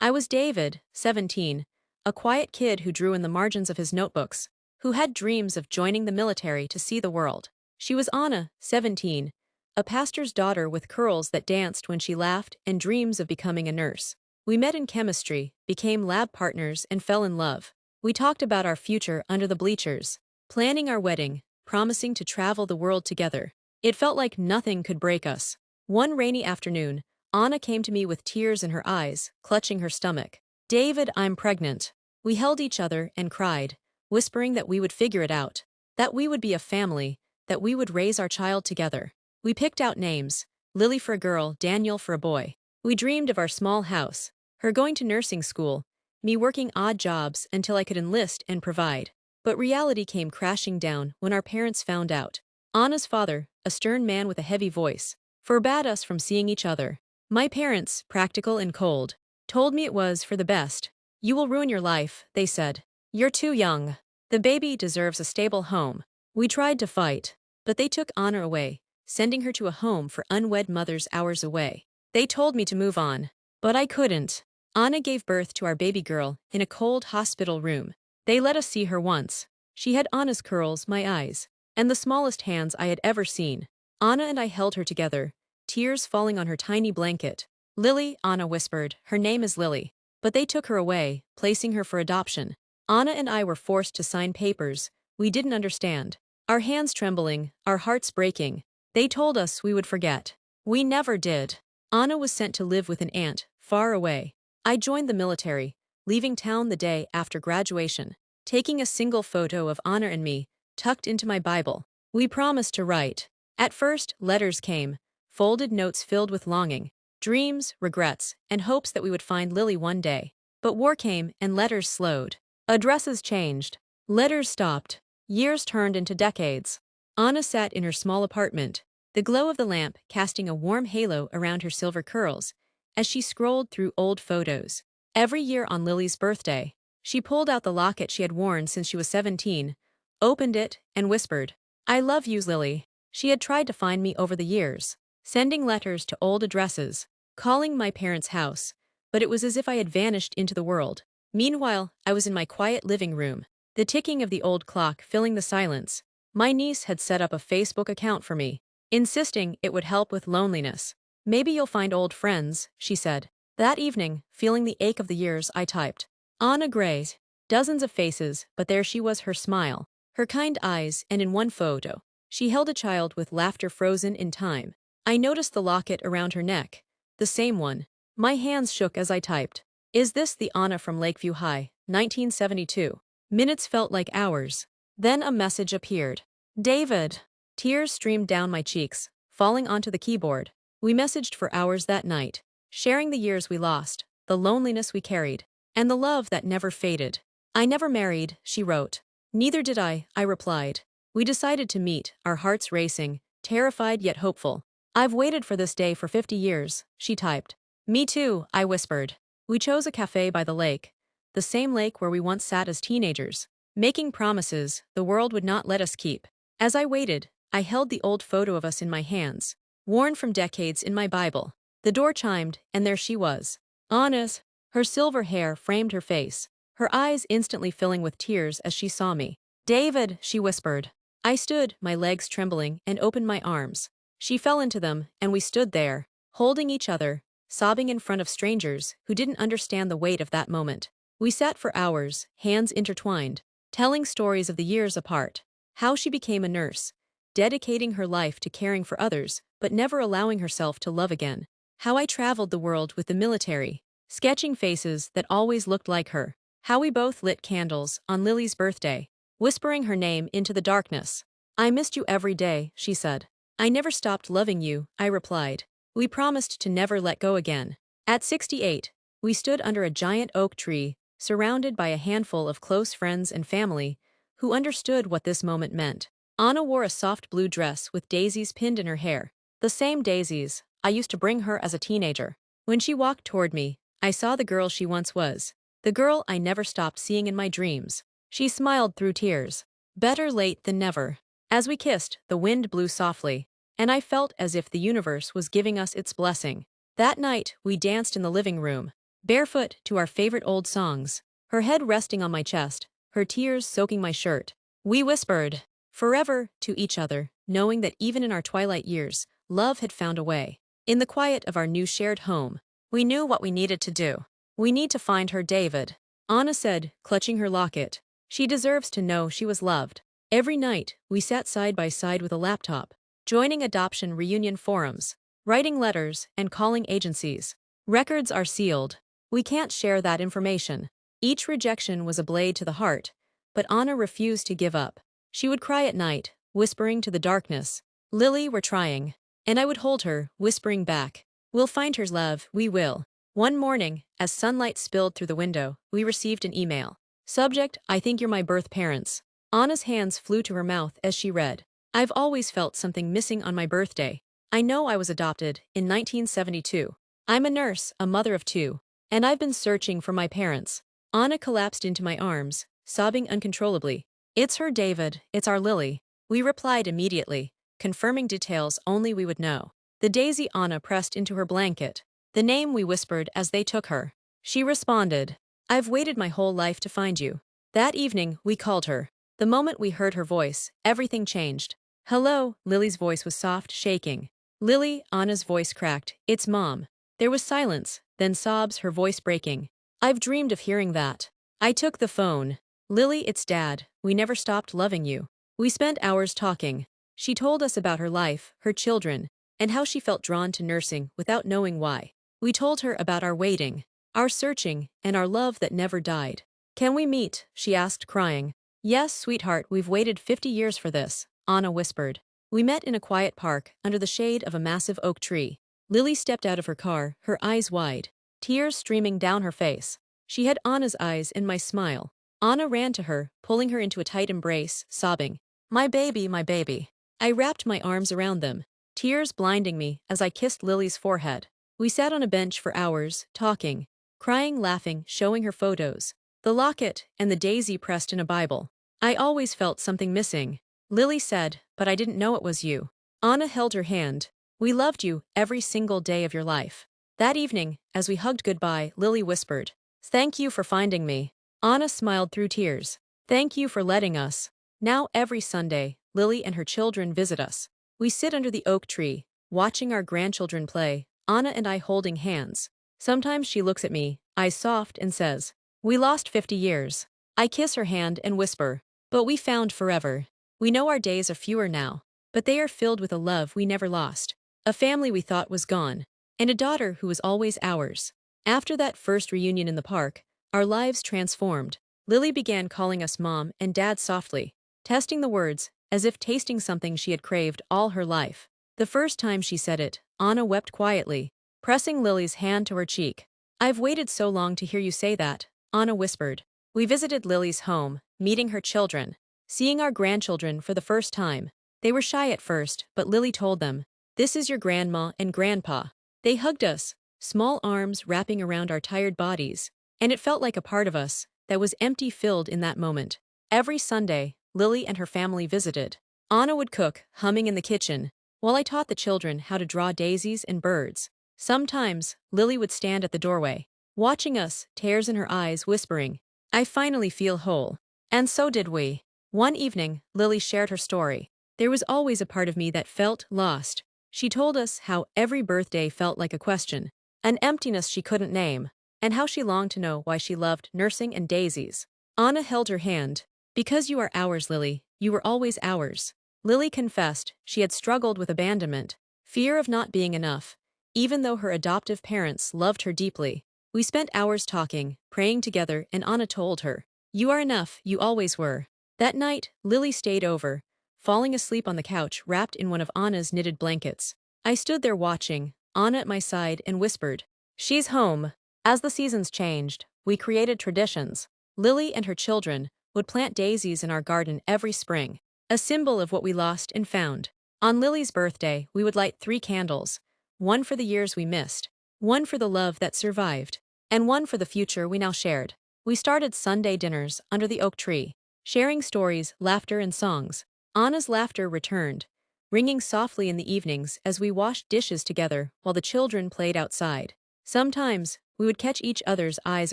I was David, 17, a quiet kid who drew in the margins of his notebooks, who had dreams of joining the military to see the world. She was Anna, 17, a pastor's daughter with curls that danced when she laughed and dreams of becoming a nurse. We met in chemistry, became lab partners, and fell in love. We talked about our future under the bleachers, planning our wedding, promising to travel the world together. It felt like nothing could break us. One rainy afternoon, Anna came to me with tears in her eyes, clutching her stomach. "David, I'm pregnant." We held each other and cried, whispering that we would figure it out, that we would be a family, that we would raise our child together. We picked out names, Lily for a girl, Daniel for a boy. We dreamed of our small house, her going to nursing school, me working odd jobs until I could enlist and provide. But reality came crashing down when our parents found out. Anna's father, a stern man with a heavy voice, forbade us from seeing each other. My parents, practical and cold, told me it was for the best. "You will ruin your life," they said. "You're too young. The baby deserves a stable home." We tried to fight, but they took Anna away, sending her to a home for unwed mothers hours away. They told me to move on, but I couldn't. Anna gave birth to our baby girl in a cold hospital room. They let us see her once. She had Anna's curls, my eyes, and the smallest hands I had ever seen. Anna and I held her together, tears falling on her tiny blanket. "Lily," Anna whispered, "her name is Lily." But they took her away, placing her for adoption. Anna and I were forced to sign papers we didn't understand, our hands trembling, our hearts breaking. They told us we would forget. We never did. Anna was sent to live with an aunt, far away. I joined the military, leaving town the day after graduation, taking a single photo of Anna and me, tucked into my Bible. We promised to write. At first, letters came, folded notes filled with longing, dreams, regrets, and hopes that we would find Lily one day. But war came and letters slowed. Addresses changed. Letters stopped. Years turned into decades. Anna sat in her small apartment, the glow of the lamp casting a warm halo around her silver curls, as she scrolled through old photos. Every year on Lily's birthday, she pulled out the locket she had worn since she was 17, opened it, and whispered, "I love you, Lily." She had tried to find me over the years, sending letters to old addresses, calling my parents' house, but it was as if I had vanished into the world. Meanwhile, I was in my quiet living room, the ticking of the old clock filling the silence. My niece had set up a Facebook account for me, insisting it would help with loneliness. "Maybe you'll find old friends," she said. That evening, feeling the ache of the years, I typed, "Anna Gray's." Dozens of faces, but there she was, her smile, her kind eyes, and in one photo, she held a child with laughter frozen in time. I noticed the locket around her neck, the same one. My hands shook as I typed, "Is this the Anna from Lakeview High, 1972? Minutes felt like hours. Then a message appeared. "David." Tears streamed down my cheeks, falling onto the keyboard. We messaged for hours that night, sharing the years we lost, the loneliness we carried, and the love that never faded. "I never married," she wrote. "Neither did I replied. We decided to meet, our hearts racing, terrified yet hopeful. "I've waited for this day for 50 years, she typed. "Me too," I whispered. We chose a cafe by the lake, the same lake where we once sat as teenagers, making promises the world would not let us keep. As I waited, I held the old photo of us in my hands, worn from decades in my Bible. The door chimed, and there she was. Anna's. Her silver hair framed her face, her eyes instantly filling with tears as she saw me. "David," she whispered. I stood, my legs trembling, and opened my arms. She fell into them, and we stood there, holding each other, sobbing in front of strangers who didn't understand the weight of that moment. We sat for hours, hands intertwined, telling stories of the years apart. How she became a nurse, dedicating her life to caring for others, but never allowing herself to love again. How I traveled the world with the military, sketching faces that always looked like her. How we both lit candles on Lily's birthday, whispering her name into the darkness. "I missed you every day," she said. "I never stopped loving you," I replied. We promised to never let go again. At 68, we stood under a giant oak tree, surrounded by a handful of close friends and family who understood what this moment meant. Anna wore a soft blue dress with daisies pinned in her hair, the same daisies I used to bring her as a teenager. When she walked toward me, I saw the girl she once was, the girl I never stopped seeing in my dreams. She smiled through tears. Better late than never. As we kissed, the wind blew softly, and I felt as if the universe was giving us its blessing. That night, we danced in the living room, barefoot to our favorite old songs, her head resting on my chest, her tears soaking my shirt. We whispered, forever, to each other, knowing that even in our twilight years, love had found a way. In the quiet of our new shared home, we knew what we needed to do. We need to find her, David. Anna said, clutching her locket. She deserves to know she was loved. Every night, we sat side by side with a laptop, joining adoption reunion forums, writing letters, and calling agencies. Records are sealed. We can't share that information. Each rejection was a blade to the heart, but Anna refused to give up. She would cry at night, whispering to the darkness, Lily, we're trying. And I would hold her, whispering back, we'll find her, love, we will. One morning, as sunlight spilled through the window, we received an email. Subject, I think you're my birth parents. Anna's hands flew to her mouth as she read. I've always felt something missing on my birthday. I know I was adopted in 1972. I'm a nurse, a mother of two, and I've been searching for my parents. Anna collapsed into my arms, sobbing uncontrollably. It's her, David, it's our Lily. We replied immediately, confirming details only we would know. The daisy Anna pressed into her blanket, the name we whispered as they took her. She responded, I've waited my whole life to find you. That evening, we called her. The moment we heard her voice, everything changed. Hello, Lily's voice was soft, shaking. Lily, Anna's voice cracked. It's Mom. There was silence, then sobs, her voice breaking. I've dreamed of hearing that. I took the phone. Lily, it's Dad. We never stopped loving you. We spent hours talking. She told us about her life, her children, and how she felt drawn to nursing without knowing why. We told her about our waiting, our searching, and our love that never died. Can we meet? She asked, crying. Yes, sweetheart, we've waited 50 years for this, Anna whispered. We met in a quiet park, under the shade of a massive oak tree. Lily stepped out of her car, her eyes wide, tears streaming down her face. She had Anna's eyes and my smile. Anna ran to her, pulling her into a tight embrace, sobbing. My baby, my baby. I wrapped my arms around them, tears blinding me as I kissed Lily's forehead. We sat on a bench for hours, talking, crying, laughing, showing her photos, the locket, and the daisy pressed in a Bible. I always felt something missing, Lily said, but I didn't know it was you. Anna held her hand. We loved you every single day of your life. That evening, as we hugged goodbye, Lily whispered, Thank you for finding me. Anna smiled through tears. Thank you for letting us. Now every Sunday, Lily and her children visit us. We sit under the oak tree, watching our grandchildren play, Anna and I holding hands. Sometimes she looks at me, eyes soft, and says, We lost 50 years. I kiss her hand and whisper, But we found forever. We know our days are fewer now, but they are filled with a love we never lost, a family we thought was gone, and a daughter who was always ours. After that first reunion in the park, our lives transformed. Lily began calling us Mom and Dad softly, testing the words, as if tasting something she had craved all her life. The first time she said it, Anna wept quietly, pressing Lily's hand to her cheek. I've waited so long to hear you say that, Anna whispered. We visited Lily's home, meeting her children, seeing our grandchildren for the first time. They were shy at first, but Lily told them, This is your grandma and grandpa. They hugged us, small arms wrapping around our tired bodies, and it felt like a part of us that was empty filled in that moment. Every Sunday, Lily and her family visited. Anna would cook, humming in the kitchen, while I taught the children how to draw daisies and birds. Sometimes, Lily would stand at the doorway, watching us, tears in her eyes, whispering, I finally feel whole. And so did we. One evening, Lily shared her story. There was always a part of me that felt lost. She told us how every birthday felt like a question, an emptiness she couldn't name, and how she longed to know why she loved nursing and daisies. Anna held her hand. Because you are ours, Lily, you were always ours. Lily confessed she had struggled with abandonment, fear of not being enough, even though her adoptive parents loved her deeply. We spent hours talking, praying together, and Anna told her, You are enough, you always were. That night, Lily stayed over, falling asleep on the couch wrapped in one of Anna's knitted blankets. I stood there watching, Anna at my side, and whispered, She's home. As the seasons changed, we created traditions. Lily and her children would plant daisies in our garden every spring, a symbol of what we lost and found. On Lily's birthday, we would light 3 candles, one for the years we missed, one for the love that survived, and one for the future we now shared. We started Sunday dinners under the oak tree, sharing stories, laughter, and songs. Anna's laughter returned, ringing softly in the evenings as we washed dishes together while the children played outside. Sometimes, we would catch each other's eyes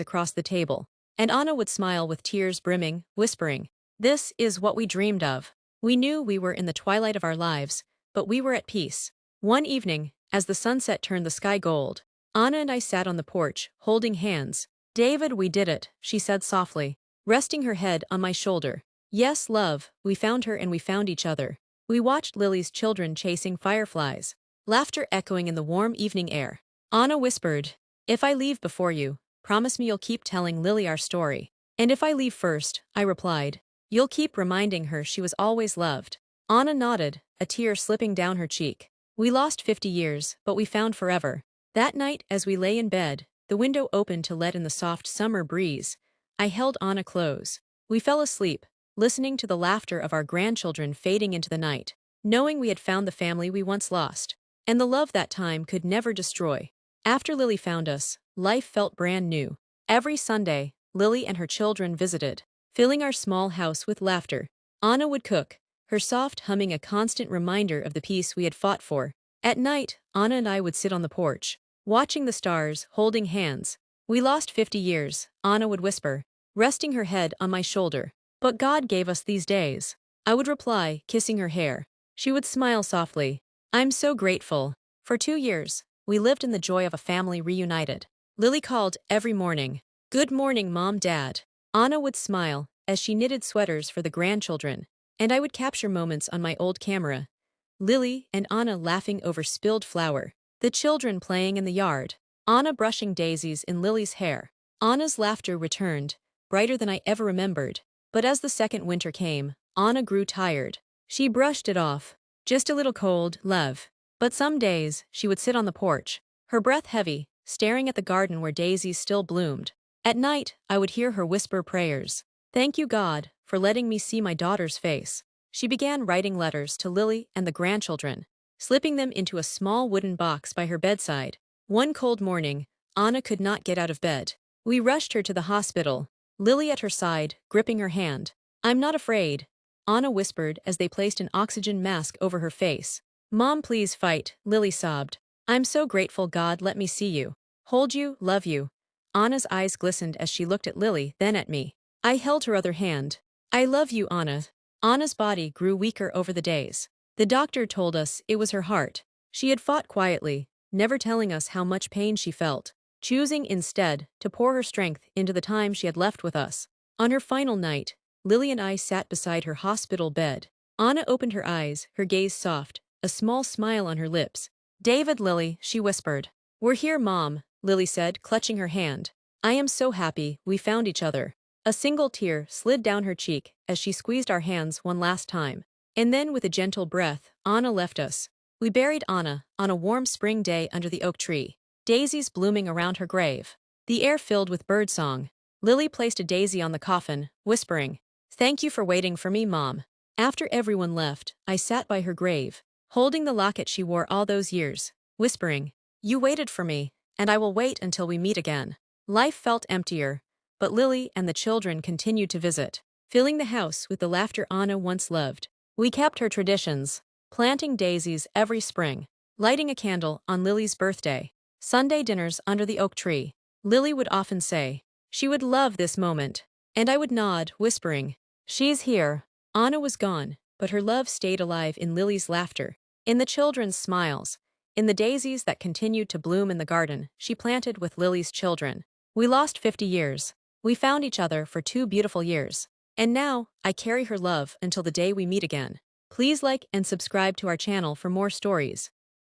across the table. And Anna would smile with tears brimming, whispering, "This is what we dreamed of." We knew we were in the twilight of our lives, but we were at peace. One evening, as the sunset turned the sky gold, Anna and I sat on the porch, holding hands. "David, we did it," she said softly, resting her head on my shoulder. "Yes, love, we found her and we found each other." We watched Lily's children chasing fireflies, laughter echoing in the warm evening air. Anna whispered, "If I leave before you, promise me you'll keep telling Lily our story." "And if I leave first," I replied, "you'll keep reminding her she was always loved." Anna nodded, a tear slipping down her cheek. We lost 50 years, but we found forever. That night, as we lay in bed, the window opened to let in the soft summer breeze. I held Anna close. We fell asleep, listening to the laughter of our grandchildren fading into the night, knowing we had found the family we once lost, and the love that time could never destroy. After Lily found us, life felt brand new. Every Sunday, Lily and her children visited, filling our small house with laughter. Anna would cook, her soft humming a constant reminder of the peace we had fought for. At night, Anna and I would sit on the porch, watching the stars, holding hands. "We lost 50 years," Anna would whisper, resting her head on my shoulder. "But God gave us these days." I would reply, kissing her hair. She would smile softly. "I'm so grateful." For 2 years, we lived in the joy of a family reunited. Lily called every morning. "Good morning, Mom, Dad." Anna would smile as she knitted sweaters for the grandchildren, and I would capture moments on my old camera. Lily and Anna laughing over spilled flour, the children playing in the yard, Anna brushing daisies in Lily's hair. Anna's laughter returned, brighter than I ever remembered. But as the second winter came, Anna grew tired. She brushed it off. "Just a little cold, love." But some days, she would sit on the porch, her breath heavy, staring at the garden where daisies still bloomed. At night, I would hear her whisper prayers. "Thank you, God, for letting me see my daughter's face." She began writing letters to Lily and the grandchildren, slipping them into a small wooden box by her bedside. One cold morning, Anna could not get out of bed. We rushed her to the hospital, Lily at her side, gripping her hand. "I'm not afraid," Anna whispered as they placed an oxygen mask over her face. "Mom, please fight," Lily sobbed. "I'm so grateful God let me see you, hold you, love you." Anna's eyes glistened as she looked at Lily, then at me. I held her other hand. "I love you, Anna." Anna's body grew weaker over the days. The doctor told us it was her heart. She had fought quietly, never telling us how much pain she felt, choosing instead to pour her strength into the time she had left with us. On her final night, Lily and I sat beside her hospital bed. Anna opened her eyes, her gaze soft, a small smile on her lips. "David, Lily," she whispered. "We're here, Mom," Lily said, clutching her hand. "I am so happy we found each other." A single tear slid down her cheek as she squeezed our hands one last time. And then, with a gentle breath, Anna left us. We buried Anna on a warm spring day under the oak tree, daisies blooming around her grave, the air filled with birdsong. Lily placed a daisy on the coffin, whispering, "Thank you for waiting for me, Mom." After everyone left, I sat by her grave, holding the locket she wore all those years, whispering, "You waited for me, and I will wait until we meet again." Life felt emptier, but Lily and the children continued to visit, filling the house with the laughter Anna once loved. We kept her traditions, planting daisies every spring, lighting a candle on Lily's birthday, Sunday dinners under the oak tree. Lily would often say, she would love this moment, and I would nod, whispering, "She's here." Anna was gone, but her love stayed alive in Lily's laughter, in the children's smiles, in the daisies that continued to bloom in the garden she planted with Lily's children. We lost 50 years. We found each other for 2 beautiful years. And now, I carry her love until the day we meet again. Please like and subscribe to our channel for more stories.